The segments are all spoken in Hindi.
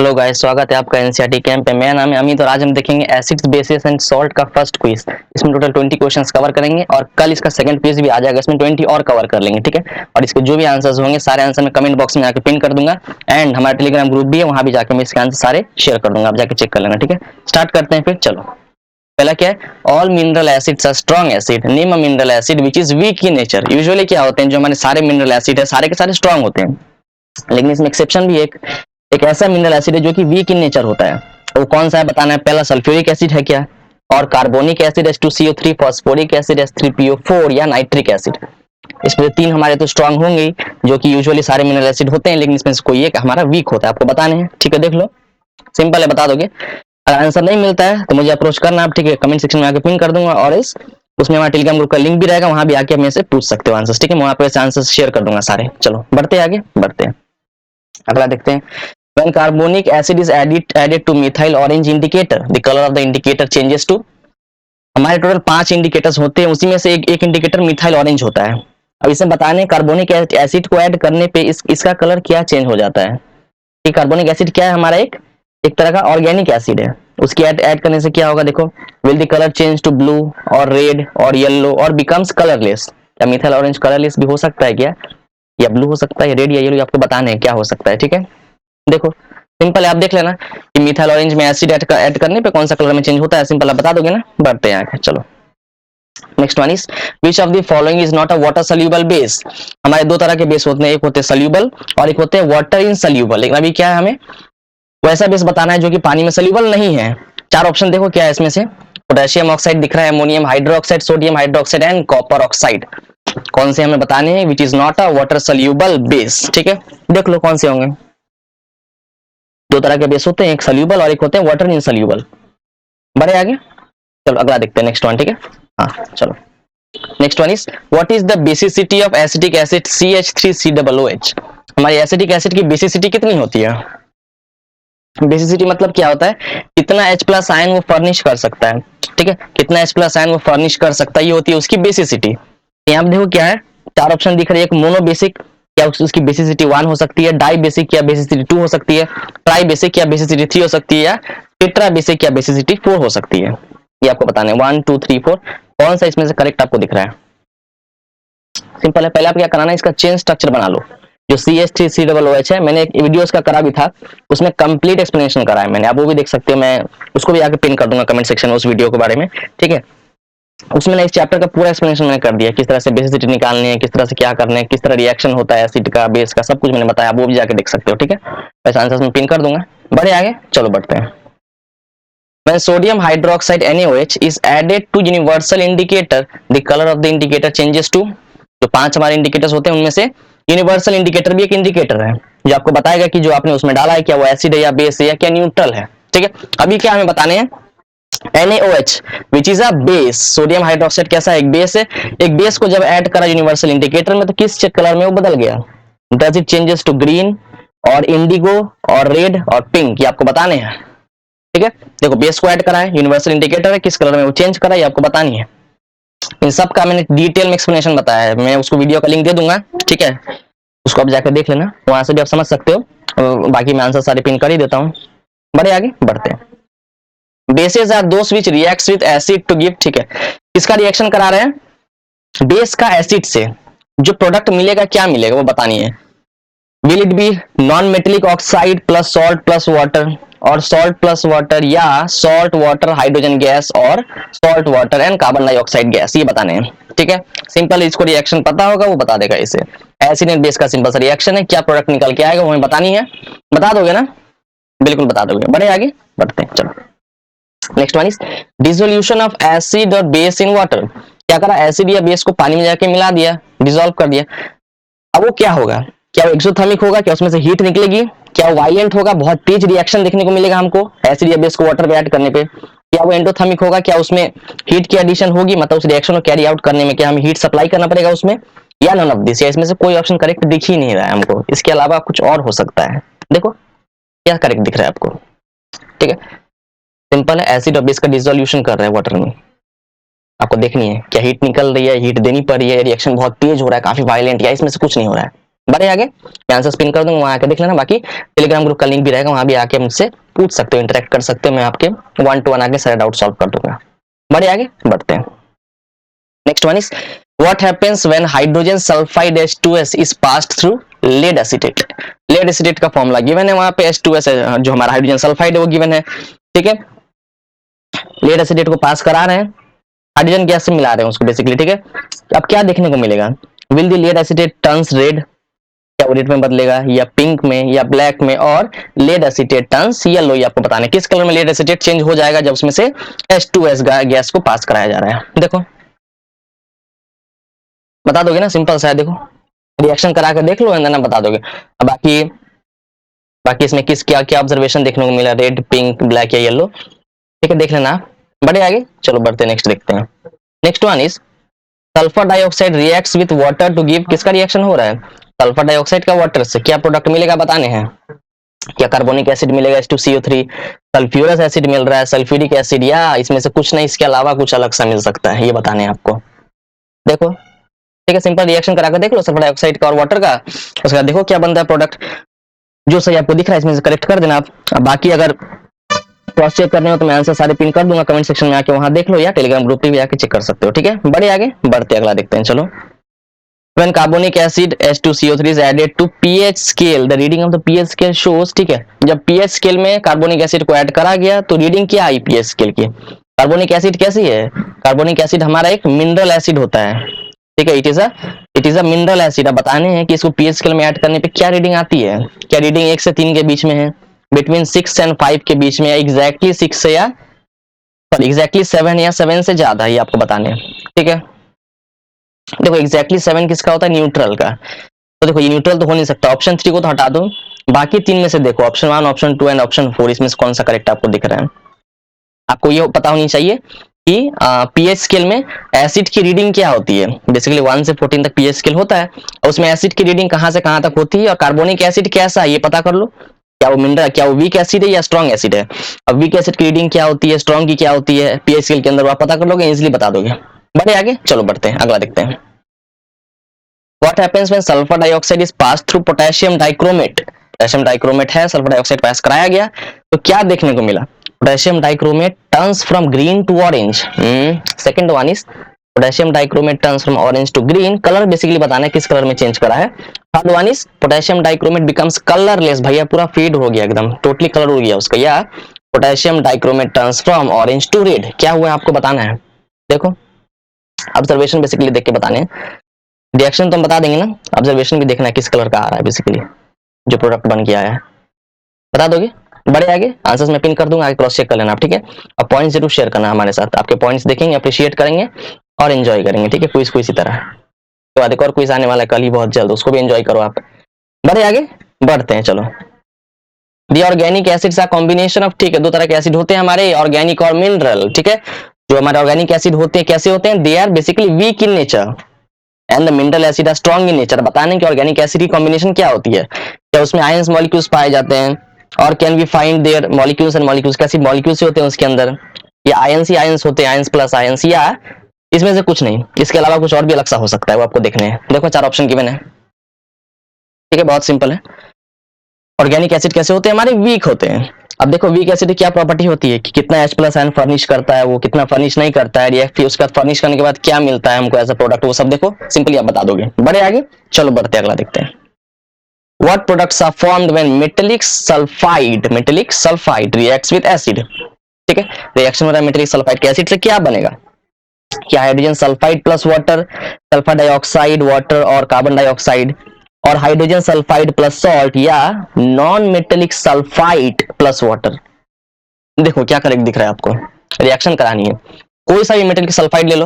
हेलो गाइस, स्वागत है आपका एनसीईआरटी कैंप पे। मेरा नाम है अमित और आज हम देखेंगे एसिड्स बेसिस एंड सॉल्ट का फर्स्ट क्विज। इसमें टोटल 20 क्वेश्चंस कवर करेंगे और कल इसका सेकंड क्विज भी आ जाएगा, इसमें 20 और कवर कर लेंगे, ठीक है। और इसके जो भी आंसर्स होंगे सारे आंसर मैं कमेंट बॉक्स में जाकर पिन कर दूंगा एंड हमारा टेलीग्राम ग्रुप भी है, वहां भी जाकर मैं इसके आंसर सारे शेयर कर दूंगा, आप जाकर चेक कर लेना, ठीक है। स्टार्ट करते हैं फिर, चलो। पहला क्या है, all mineral acids are strong acid, name a mineral acid which is weak in nature. Usually क्या होते हैं, जो हमारे सारे मिनरल एसिड है सारे के सारे स्ट्रॉन्ग होते हैं, लेकिन इसमें एक्सेप्शन भी है। एक ऐसा मिनरल एसिड है जो कि वीक इन नेचर होता है, वो कौन सा है बताना है। पहला सल्फ्यूरिक एसिड है क्या, और carbonic acid H2CO3, phosphoric acid H3PO4 या नाइट्रिक एसिड। इसमें तीन हमारे तो स्ट्रांग होंगे ही, जो कि यूजुअली सारे मिनरल एसिड होते हैं, लेकिन इसमें से कोई एक हमारा वीक होता है, आपको बताने हैं, ठीक है। देख लो, सिंपल है, बता दोगे। अगर आंसर नहीं मिलता है तो मुझे अप्रोच करना आप, ठीक है। कमेंट सेक्शन में आके पिन कर दूंगा और उसमें हमारे टेलीग्राम ग्रुप का लिंक भी रहेगा, वहां भी आके मेरे से पूछ सकते हो आंसर, ठीक है। मैं वहां पर आंसर शेयर कर दूंगा सारे। चलो बढ़ते हैं आगे, बढ़ते हैं। अगला देखते हैं। When carbonic acid is added to methyl orange indicator, the color of the indicator changes to। हमारे टोटल 5 इंडिकेटर्स होते हैं, उसी में से एक इंडिकेटर मिथाइल ऑरेंज होता है। अब इसे बताने कार्बोनिक एसिड को ऐड करने पे इसका कलर क्या चेंज हो जाता है। कि कार्बोनिक एसिड क्या है हमारा, एक तरह का ऑर्गेनिक एसिड है। उसकी ऐड करने से क्या होगा, देखो। Will the colour change to blue और रेड और येलो और बिकम्स कलरलेस। क्या मिथाइल ऑरेंज कलरलेस भी हो सकता है क्या, या ब्लू हो सकता है, रेड या येलो, आपको बताने हैं क्या हो सकता है, ठीक है। देखो सिंपल है, आप देख लेना कि मिथाइल ऑरेंज में एसिड ऐड करने पे कौन सा कलर में चेंज होता है, सिंपल आप बता दोगे ना। बढ़ते हैं आगे, चलो। Next one is which of the following is not a water soluble base. हमारे दो तरह के बेस होते हैं, एक होते हैं सोल्यूबल और एक होते हैं वाटर इन सोल्यूबल। लेकिन अभी क्या है, हमें वैसा बेस बताना है जो कि पानी में सोल्यूबल नहीं है। चार ऑप्शन देखो क्या है इसमें से। पोटेशियम ऑक्साइड दिख रहा है, ammonium hydroxide, sodium hydroxide and copper oxide. कौन से हमें बताने हैं, which is not a water soluble base, ठीक है। देख लो कौन से होंगे। दो तरह के बेस होते हैं, एक सोल्यूबल और एक होते हैं वाटर इनसोल्यूबल। बढ़े आगे, चलो अगला देखते हैं, नेक्स्ट वन, ठीक है। हाँ चलो, next one is what is the basicity of acetic acid CH3COOH। हमारी एसिटिक एसिड की बेसिसिटी कितनी होती है। बेसिसिटी मतलब क्या होता है, कितना H+ आयन वो फर्निश कर सकता है, ठीक है। कितना H+ आयन वो फर्निश कर सकता है, ये होती है उसकी बेसिसिटी। यहाँ देखो क्या है, चार ऑप्शन दिख रही है। एक मोनो बेसिक, क्या उसकी बेसिसिटी 1 हो सकती है। डाई बेसिक या बेसिसिटी 2 हो सकती है। ट्राई बेसिक या बेसिसिटी 3 हो सकती है, या टेट्रा बेसिक या बेसिसिटी 4 हो सकती है। ये आपको बताना है 1 2 3 4 कौन सा इसमें से करेक्ट आपको दिख रहा है। सिंपल है, पहले आप क्या कराना है, इसका चेन स्ट्रक्चर बना लो। जो CH3COOH है, मैंने एक वीडियो इसका करा भी था, उसमें कंप्लीट एक्सप्लेनेशन करा है मैंने, आप वो भी देख सकते हो। मैं उसको भी आके पिन कर दूंगा कमेंट सेक्शन में उस वीडियो के बारे में, ठीक है। उसमें इस चैप्टर का पूरा एक्सप्लेनेशन मैंने कर दिया, किस तरह से बेसिसिटी निकालनी है, किस तरह से क्या करना है, किस तरह रिएक्शन होता है एसिड का बेस का, सब कुछ मैंने बताया, वो भी जाके देख सकते हो, ठीक है। वैसे आंसर मैं पिन कर दूंगा। बढ़े आगे, चलो बढ़ते हैं। When sodium hydroxide NaOH is added to universal indicator, the color of the indicator changes to। जो 5 हमारे इंडिकेटर्स होते हैं उनमें से यूनिवर्सल इंडिकेटर भी एक इंडिकेटर है, जो आपको बताएगा कि जो आपने उसमें डाला है क्या वो एसिड है या बेस है या क्या न्यूट्रल है, ठीक है। अभी क्या हमें बताने हैं, NaOH which is a base. Sodium hydroxide कैसा है, एक बेस है। एक बेस को जब ऐड करा यूनिवर्सल इंडिकेटर में तो किस कलर में वो बदल गया, does it changes to green और इंडिगो और रेड और पिंक, ये आपको बताने हैं, ठीक है। देखो बेस को ऐड करा है, यूनिवर्सल इंडिकेटर है, किस कलर में वो चेंज करा है, ये आपको बतानी है। इन सब का मैंने डिटेल में एक्सप्लेनेशन बताया है, मैं उसको वीडियो का लिंक दे दूंगा, ठीक है। उसको आप जाकर देख लेना, वहां से भी आप समझ सकते हो। बाकी मैं आंसर सारे पिन कर ही देता हूँ। बड़े आगे बढ़ते हैं। Bases are those which reacts with acid to give, ठीक है। किसका रिएक्शन करा रहे हैं, बेस का एसिड से। जो प्रोडक्ट मिलेगा क्या मिलेगा वो बतानी है। Will it be non metallic oxide plus salt plus water, और सॉल्ट प्लस वाटर, या सॉल्ट वाटर हाइड्रोजन गैस और salt water and carbon dioxide gas, ये बताने हैं, ठीक है। सिंपल, इसको रिएक्शन पता होगा वो बता देगा इसे। एसिड एंड बेस का सिंपल सा रिएक्शन है, क्या प्रोडक्ट निकल के आएगा वो हमें बतानी है। बता दोगे ना, बिल्कुल बता दोगे। बढ़े आगे बढ़ते हैं, चलो। Next one is dissolution of acid और बेस इन वाटर। क्या करा, एसिड या बेस को पानी में जाके मिला दिया, डिसॉल्व कर दिया। अब वो क्या होगा, क्या वो एक्सोथर्मिक होगा, क्या उसमें से हीट निकलेगी, क्या वो वायलेंट होगा, बहुत तेज रिएक्शन देखने को मिलेगा हमको एसिड या बेस को वाटर में ऐड करने पे, क्या वो एंडोथर्मिक होगा, क्या उसमें हीट की एडिशन होगी, मतलब उस रिएक्शन को कैरी आउट करने में क्या हमें हीट सप्लाई करना पड़ेगा उसमें, या नन ऑफ दिस, या इसमें से कोई ऑप्शन करेक्ट दिख ही नहीं रहा है हमको, इसके अलावा कुछ और हो सकता है। देखो क्या करेक्ट दिख रहा है आपको, ठीक है। सिंपल है, एसिड और बेस का डिसोल्यूशन कर रहे हैं वाटर में, आपको देखनी है क्या हीट निकल रही है, हीट देनी पड़ रही है, रिएक्शन बहुत तेज हो रहा है, काफी वायलेंट, या इसमें से कुछ नहीं हो रहा है। बढ़े आगे, मैं आंसर पिन कर दूंगा, वहां आके देख लेना। बाकी टेलीग्राम ग्रुप का लिंक भी रहेगा, वहां भी आके मुझसे पूछ सकते हो, इंटरेक्ट कर सकते हो, मैं आपके 1-to-1 आके सारे डाउट सॉल्व कर दूंगा। बढ़े आगे बढ़ते हैं। Next one is what happens when hydrogen sulphide H2S is passed through lead acetate. Lead acetate का फॉर्मूला गिवन है, वहां पे H2S है, जो हमारा हाइड्रोजन सल्फाइड है वो गिवन है, ठीक है। लेड एसीटेट को पास करा रहे हैं, हाइड्रोजन गैस से मिला रहे हैं उसको बेसिकली, ठीक है। अब क्या देखने को मिलेगा, will the lead acetate turns red, क्या वो रेड में बदलेगा, या पिंक में, या ब्लैक में, और लेड एसीटेट टर्न्स येलो, ये आपको बताना है किस कलर में लेड एसीटेट चेंज हो जाएगा जब उसमें से H2S गैस को पास कराया जा रहा है। देखो बता दोगे ना, सिंपल सा है, देखो रिएक्शन करा कर देख लो एंड देन बता दोगे। अब बाकी बाकी इसमें किस क्या क्या ऑब्जर्वेशन देखने को मिला, रेड, पिंक, ब्लैक या येलो, ठीक है, देख लेना। बढ़े आगे, चलो बढ़ते नेक्स्ट देखते हैं। Next one is sulphur dioxide reacts with water to give, किसका रिएक्शन हो रहा है, सल्फर डाइऑक्साइड का वाटर से क्या प्रोडक्ट मिलेगा बताने हैं। क्या कार्बोनिक एसिड मिलेगा H2CO3, सल्फ्यूरस एसिड मिल रहा है, सल्फ्यूरिक एसिड, या इसमें से कुछ नहीं, इसके अलावा कुछ अलग सा मिल सकता है, ये बताने हैं आपको। देखो ठीक है, सिंपल रिएक्शन करा कर देख लो सल्फर डाइऑक्साइड का और वाटर का, उसके बाद देखो क्या बनता है प्रोडक्ट, जो सही आपको दिख रहा है इसमें से करेक्ट कर देना आप। बाकी अगर क्रॉस चेक करने हो तो मैं आंसर सारे पिन कर दूंगा कमेंट सेक्शन में आके, वहां देख लो, या टेलीग्राम ग्रुप पे भी आके चेक कर सकते हो, ठीक है। बढ़े आगे बढ़ते अगला देखते हैं, चलो। When carbonic acid H2CO3 is added to pH scale, the reading of the pH scale shows, ठीक है, जब pH स्केल में कार्बोनिक एसिड को ऐड करा गया तो रीडिंग क्या आई pH स्केल की। कार्बोनिक एसिड कैसी है, कार्बोनिक एसिड हमारा एक मिनरल एसिड होता है, ठीक है, it is a mineral acid. अब बताने हैं कि इसको pH स्केल में ऐड करने पे क्या रीडिंग आती है, क्या रीडिंग 1 से 3 के बीच में है, बिटवीन 6 एंड 5 के बीच में, एग्जैक्टली 6 से या एग्जैक्टली 7 या 7 से ज्यादा, ये आपको बताने हैं, ठीक है। देखो एग्जैक्टली 7 किसका होता है, न्यूट्रल का, तो देखो ये न्यूट्रल तो हो नहीं सकता, ऑप्शन 3 को तो हटा दो, बाकी 3 में से देखो ऑप्शन 1, ऑप्शन 2 एंड ऑप्शन 4, इसमें से कौन सा करेक्ट आपको दिख रहा है। आपको ये पता होनी चाहिए कि पीएच स्केल में एसिड की रीडिंग क्या होती है, बेसिकली 1 से 14 तक पीएच स्केल होता है, और उसमें एसिड की रीडिंग कहां से कहां तक होती है, और कार्बोनिक एसिड कैसा है ये पता कर लो, क्या वो मिनरल, क्या वो वीक एसिड है या स्ट्रॉन्ग एसिड है। अब वीक एसिड की रीडिंग क्या होती है, स्ट्रॉन्ग की क्या होती है, पीएच स्केल के अंदर आप पता कर लोगे, इजीली बता दोगे। बढ़े आगे, चलो बढ़ते हैं अगला देखते हैं। What happens when sulfur dioxide is passed through potassium dichromate? Potassium dichromate है, सल्फर डाइऑक्साइड पास कराया गया तो क्या देखने को मिला, potassium dichromate turns from green to orange. Second one is potassium dichromate turns from orange to green, colour basically बताना है किस कलर में चेंज करा है। Third one is potassium dichromate becomes colourless, भैया पूरा फेड हो गया एकदम, टोटली कलर हो गया उसका, या potassium dichromate turns from orange to red, क्या हुआ आपको बताना है। देखो ऑब्जर्वेशन बेसिकली देख के बताने हैं, रिएक्शन तो हम बता देंगे ना, ऑब्जर्वेशन भी देखना है किस कलर का आ रहा है, बेसिकली जो प्रोडक्ट बन के आया है बता दोगे। बड़े आगे आंसर्स में पिन कर दूंगा, आगे क्रॉस चेक कर लेना आप, ठीक है। और पॉइंट्स जरूर शेयर करना हमारे साथ, आपके पॉइंट्स देखेंगे, अप्रिशिएट करेंगे और एंजॉय करेंगे, ठीक है, क्विज को इसी तरह। तो बाद एक और क्विज आने वाला है कल ही बहुत जल्द, उसको भी एंजॉय करो आप। बड़े आगे बढ़ते हैं, चलो। The organic acids are combination of, ठीक है, दो तरह के एसिड होते हैं हमारे, ऑर्गेनिक और मिनरल, ठीक है। जो हमारे ऑर्गेनिक एसिड होते हैं कैसे होते हैं, they are basically weak in nature and the mineral acid are strong in nature. बताने कि ऑर्गेनिक एसिड की कॉम्बिनेशन क्या होती है, क्या उसमें आयंस मॉलिक्यूल्स पाए जाते हैं, और can we find their molecules and molecules, कैसी मॉलिक्यूल्स होते हैं उसके अंदर, या आयंस ही आयंस होते हैं, आयंस प्लस आयंस, या इसमें से कुछ नहीं, इसके अलावा कुछ और भी अलग सा हो सकता है, वो आपको देखने हैं। देखो 4 ऑप्शन गिवन है, ठीक है, बहुत सिंपल है। ऑर्गेनिक एसिड कैसे होते हैं हमारे, वीक होते हैं। अब देखो वीक एसिड की क्या प्रॉपर्टी होती है कि कितना H प्लस आयन फर्निश करता है, वो कितना फर्निश नहीं करता है, रिएक्ट फिर उसका फर्निश करने के बाद क्या मिलता है हमको एज अ प्रोडक्ट, वो सब देखो सिंपली आप बता दोगे। बड़े आगे, चलो बढ़ते अगला देखते हैं। What products are formed when metallic sulfide reacts with acid? ठीक है, रिएक्शन हो रहा है मेटेलिक सल्फाइड के एसिड से, क्या बनेगा, क्या hydrogen sulphide plus water, sulphur dioxide water और कार्बन डाइऑक्साइड, और हाइड्रोजन सल्फाइड प्लस सॉल्ट, या non metallic sulphide plus water. देखो क्या करेक्ट दिख रहा है आपको, रिएक्शन करानी है, कोई सा भी मेटेलिक सल्फाइड ले लो,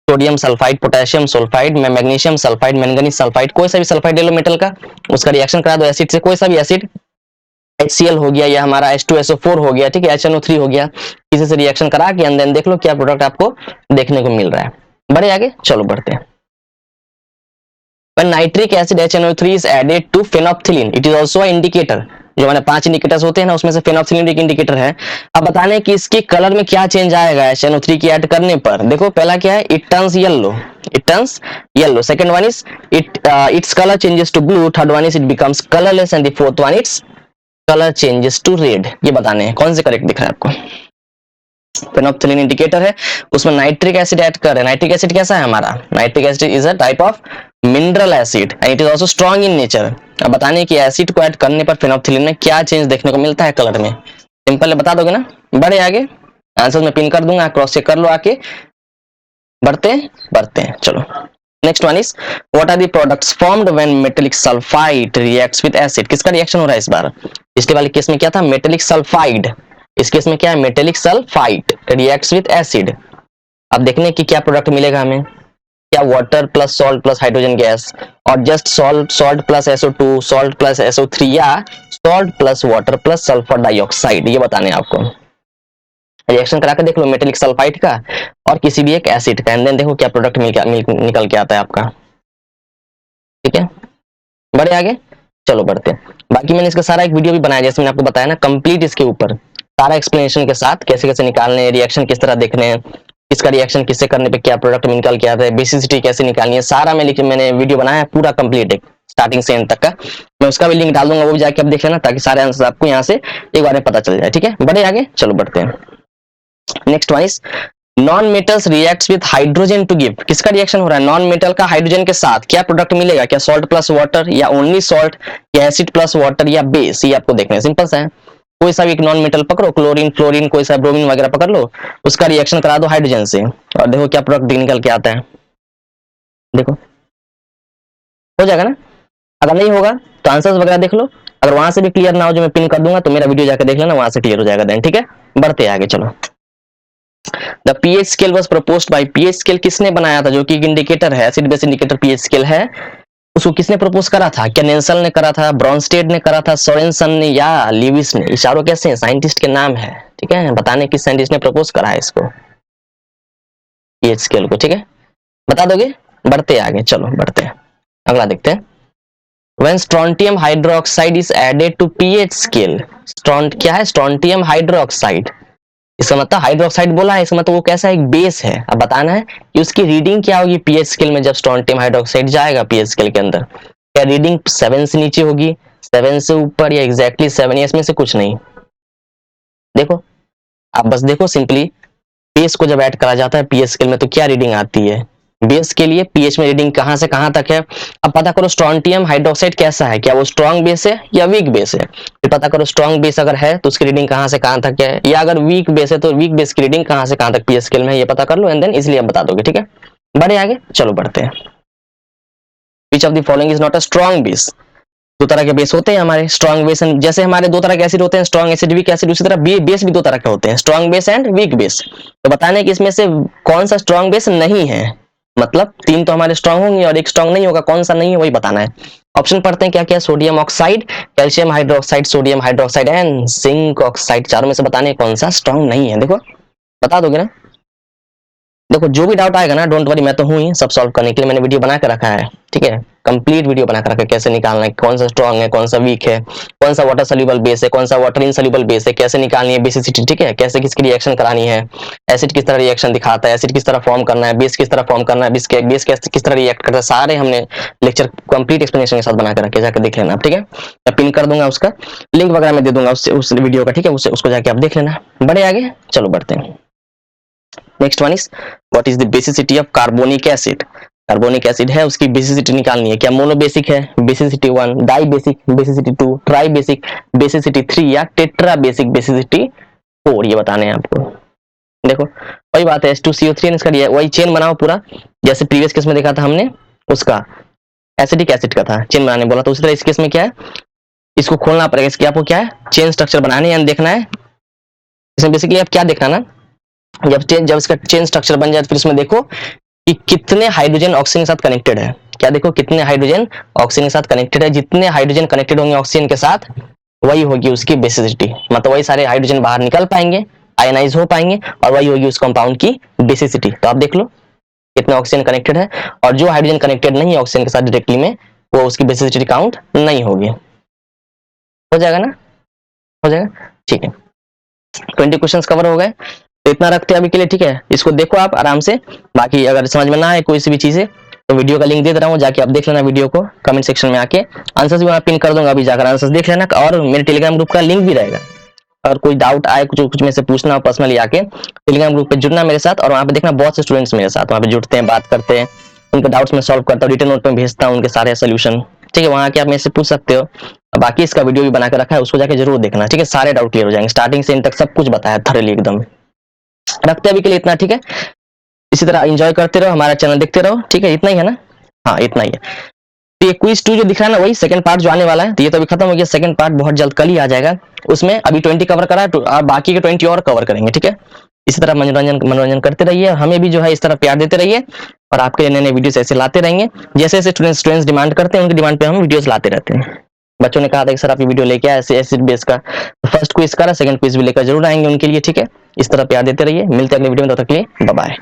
sodium sulphide, potassium sulphide, magnesium sulphide, manganese sulphide, कोई सा भी सल्फाइड ले लो मेटल का, उसका रिएक्शन करा दो एसिड से, कोई सा भी एसिड, HCl हो गया या हमारा H2SO4 हो गया, ठीक है, HNO3 हो गया, किसी से रिएक्शन करा के अंदर देख लो क्या प्रोडक्ट आपको देखने को मिल रहा है। बढ़े आगे, चलो बढ़ते हैं। When nitric acid HNO3 is added to phenolphthalein, it is also an indicator. जो मैंने 5 इंडिकेटर्स होते हैं ना, उसमें से फेनोल्फथालीन एक इंडिकेटर है। अब बताने कि इसके कलर में क्या चेंज आएगा SnO3 की ऐड करने पर। देखो पहला क्या है, it turns yellow, it turns yellow. Second one is its colour changes to blue. Third one is it becomes colourless and the fourth one its colour changes to red. ये बताने हैं कौन से करेक्ट दिख रहा है आपको। फेनोल्फथालीन इंडिकेटर है, उसमें नाइट्रिक एसिड ऐड कर रहे हैं। नाइट्रिक एसिड कैसा है हमारा, nitric acid is a type of mineral acid and it is also strong in nature. अब बताने कि एसिड को ऐड करने पर फेनोल्फथालीन में क्या चेंज देखने को मिलता है कलर में। सिंपल है, बता दोगे ना। बढ़े आगे, आंसर में पिन कर दूंगा, क्रॉस चेक कर लो आके। बढ़ते बढ़ते हैं, चलो next one is what are the products formed when metallic sulphide reacts with acid. किसका रिएक्शन हो रहा है इस बार, पिछले वाले केस में क्या था, मेटेलिक सल्फाइड, इस केस में क्या है, metallic sulphide reacts with acid. अब देखने की क्या प्रोडक्ट मिलेगा हमें, क्या water plus salt plus hydrogen gas, और just salt plus SO2, salt plus SO3, या salt plus water plus sulphur dioxide. ये बताने हैं आपको। रिएक्शन करा के देख लो मेटेलिक सल्फाइड का और किसी भी एक एसिड का, एंड देन देखो क्या प्रोडक्ट निकल के आता है आपका। ठीक है, बढ़े आगे, चलो बढ़ते हैं। बाकी मैंने इसका सारा एक वीडियो भी बनाया, जैसे मैंने आपको बताया ना, कंप्लीट इसके ऊपर सारा एक्सप्लेनेशन के साथ, कैसे कैसे निकालने हैं, रिएक्शन किस तरह देखने हैं, किसका रिएक्शन किससे करने पे क्या प्रोडक्ट निकल के आता है, बेसिसिटी कैसे निकालनी है, सारा मैंने वीडियो बनाया है पूरा कंप्लीट है, स्टार्टिंग से एंड तक का। मैं उसका भी लिंक डाल दूंगा, वो भी जाके आप देख लेना, ताकि सारे आंसर आपको यहाँ से एक बार में पता चल जाए। ठीक है, बढ़े आगे, चलो बढ़ते हैं। Next one is non metals reacts with hydrogen to give. किसका रिएक्शन हो रहा है, नॉन मेटल का हाइड्रोजन के साथ क्या प्रोडक्ट मिलेगा, क्या सॉल्ट प्लस वाटर, या ओनली सॉल्ट, या एसिड प्लस वाटर, या बेस। ये आपको देखना है, सिंपल सा है। कोई सा भी एक नॉन मेटल पकड़ो, क्लोरीन, फ्लोरीन, कोई सा ब्रोमीन वगैरह पकड़ लो, उसका रिएक्शन करा दो हाइड्रोजन से, और देखो क्या प्रोडक्ट निकल के आता है। देखो हो जाएगा ना। अगर नहीं होगा तो आंसर्स वगैरह देख लो, अगर वहां से भी क्लियर ना हो जो मैं पिन कर दूंगा तो मेरा वीडियो जाकर देख लेना, वहां से क्लियर हो जाएगा देन। ठीक है, बढ़ते आगे, चलो। The pH scale was proposed by, pH scale किसने बनाया था, जो कि एक इंडिकेटर है, acid base indicator pH scale है, उसको किसने प्रपोज करा था, क्या नेल्सन ने करा था, ब्रॉन्स्टेड ने करा था, सोरेनसन ने, या लीविस ने। इशारों कैसे हैं, साइंटिस्ट के नाम है। ठीक है, बताने किस साइंटिस्ट ने प्रपोज करा है इसको, pH स्केल को। ठीक है, बता दोगे, बढ़ते आगे, चलो बढ़ते हैं, अगला देखते हैं। When strontium hydroxide is added to pH scale, क्या है, स्ट्रोंटियम हाइड्रोक्साइड, इसका मतलब हाइड्रोक्साइड बोला है, इसका मतलब वो कैसा एक बेस है। अब बताना है कि उसकी रीडिंग क्या होगी pH स्केल में, जब स्ट्रोंटियम हाइड्रोक्साइड जाएगा pH स्केल के अंदर। क्या रीडिंग 7 से नीचे होगी, 7 से ऊपर, या एग्जैक्टली 7, या इसमें से कुछ नहीं। देखो आप बस देखो सिंपली, बेस को जब ऐड करा जाता है pH स्केल में तो क्या रीडिंग आती है, बेस के लिए pH में रीडिंग कहां से कहां तक है। अब पता करो स्ट्रोंटियम हाइड्रोक्साइड कैसा है, क्या वो स्ट्रॉन्ग बेस है या वीक बेस है। फिर पता करो स्ट्रॉन्ग बेस अगर है तो उसकी रीडिंग कहां से कहां तक है, या अगर वीक बेस है तो वीक बेस की रीडिंग कहां से कहां तक pH स्केल में है, ये पता कर लो, एंड देन इसलिए आप बता दोगे। ठीक है, बढ़े आगे, चलो बढ़ते हैं। Which of the following is not a strong base. दो तरह के बेस होते हैं हमारे, स्ट्रॉन्ग बेस, जैसे हमारे दो तरह के एसिड होते हैं, स्ट्रॉन्ग एसिड, वीक एसिड, उसी तरह बेस भी दो तरह के होते हैं, strong base and weak base. तो बताने कि इसमें से कौन सा स्ट्रॉन्ग बेस नहीं है, मतलब 3 तो हमारे स्ट्रॉन्ग होंगे और एक स्ट्रॉन्ग नहीं होगा, कौन सा नहीं है वही बताना है। ऑप्शन पढ़ते हैं क्या क्या, sodium oxide, calcium hydroxide, sodium hydroxide and zinc oxide. चारों में से बताने कौन सा स्ट्रॉन्ग नहीं है। देखो बता दोगे ना। देखो जो भी डाउट आएगा ना, डोंट वरी, मैं तो हूं ही सब सॉल्व करने के लिए, मैंने वीडियो बना के रखा है। ठीक है, कंप्लीट वीडियो बना के रखा है, कैसे निकालना है, कौन सा स्ट्रॉन्ग है, कौन सा वीक है, कौन सा वाटर सोल्यूबल बेस है, कौन सा वाटर इनसोल्यूबल बेस है, कैसे निकालनी है बेसिसिटी। ठीक है, कैसे किसकी रिएक्शन करानी है, एसिड किस तरह रिएक्शन दिखाता है, एसिड किस तरह फॉर्म करना है, बेस किस तरह फॉर्म करना है, बेस किस तरह रिएक्ट करता है, सारे हमने लेक्चर कंप्लीट एक्सप्लेनेशन के साथ बना के रखे, जाकर देख लेना। ठीक है, मैं पिन कर दूंगा, उसका लिंक वगैरह मैं दे दूंगा उस वीडियो का। ठीक है, उसको जाके आप देख लेना। बढ़े आगे, चलो बढ़ते हैं। Next one is what is the basicity of carbonic acid. Carbonic acid है, उसकी बेसिसिटी निकालनी है, क्या मोनो बेसिक है, basicity 1, di basic basicity 2, tri basic basicity 3, या टेट्रा बेसिक बेसिसिटी 4। ये बताने हैं आपको। देखो वही बात है, H2CO3 इसका वही चेन बनाओ पूरा, जैसे प्रीवियस केस में देखा था हमने, उसका एसिडिक एसिड का था चेन बनाने बोला, तो उसी तरह इस केस में क्या है, इसको खोलना पड़ेगा, इसके आपको क्या है, चेन स्ट्रक्चर बनाने यानी देखना है। इसमें बेसिकली आप क्या देखना ना, जब इसका चेन स्ट्रक्चर बन जाए फिर इसमें देखो कि कितने हाइड्रोजन ऑक्सीजन के साथ कनेक्टेड है। क्या देखो, कितने हाइड्रोजन ऑक्सीजन के साथ कनेक्टेड है, जितने हाइड्रोजन कनेक्टेड होंगे ऑक्सीजन के साथ वही होगी उसकी बेसिसिटी, मतलब वही सारे हाइड्रोजन बाहर निकल पाएंगे, आयनाइज हो पाएंगे, और वही होगी उस कंपाउंड की बेसिसिटी। तो आप देख लो कितने ऑक्सीजन कनेक्टेड है, और जो हाइड्रोजन कनेक्टेड नहीं है ऑक्सीजन के साथ डायरेक्टली में, वो उसकी बेसिसिटी काउंट नहीं होगी। हो जाएगा ना। हो जाएगा, ठीक है। 20 क्वेश्चंस कवर हो गए, तो इतना रखते हैं अभी के लिए, ठीक है। इसको देखो आप आराम से, बाकी अगर समझ में ना आए कोई सी भी चीजें तो वीडियो का लिंक दे रहा हूँ, जाके आप देख लेना वीडियो को, कमेंट सेक्शन में आके आंसर्स भी मैं पिन कर दूंगा, अभी जाकर आंसर्स देख लेना, और मेरे टेलीग्राम ग्रुप का लिंक भी रहेगा। अगर कोई डाउट आए, कुछ में से पूछना हो पर्सनली, आके टेलीग्राम ग्रुप पे जुड़ना मेरे साथ, और वहाँ पे देखना बहुत से स्टूडेंट्स मेरे साथ वहाँ पे जुड़ते हैं, बात करते हैं, उनके डाउट्स में सॉल्व करता हूँ, रिटन नोट में भेजता हूँ उनके सारे सोल्यूशन, ठीक है। वहाँ आके आप मेरे से पूछ सकते हो। बाकी इसका वीडियो भी बना के रखा है, उसको जाके जरूर देखना, ठीक है। सारे डाउट क्लियर हो जाएंगे, स्टार्टिंग से एंड तक सब कुछ बताया थॉरली एकदम। रखते हैं अभी के लिए इतना, ठीक है। इसी तरह एंजॉय करते रहो, हमारा चैनल देखते रहो, ठीक है। इतना ही है ना, हाँ इतना ही है। तो ये क्विज 2 जो दिख रहा है ना, वही सेकंड पार्ट जो आने वाला है, तो ये तो अभी खत्म हो गया, सेकंड पार्ट बहुत जल्द कल ही आ जाएगा। उसमें अभी 20 कवर करा है, और बाकी के 20 और कवर करेंगे, ठीक है। इसी तरह मनोरंजन करते रहिए, हमें भी जो है इस तरह प्यार देते रहिए, और आपके लिए नए-नए वीडियोस ऐसे लाते रहेंगे, जैसे जैसे स्टूडेंट्स डिमांड करते हैं, उनकी डिमांड पे हम वीडियोस लाते रहते हैं। बच्चों ने कहा था कि सर आप ये वीडियो लेके आए ऐसे एसिड बेस का, फर्स्ट क्विज करा, सेकंड क्विज भी लेकर जरूर आएंगे उनके लिए, ठीक है। इस तरह प्यार देते रहिए, मिलते हैं अगले वीडियो में, तब तक के लिए बाय बाय।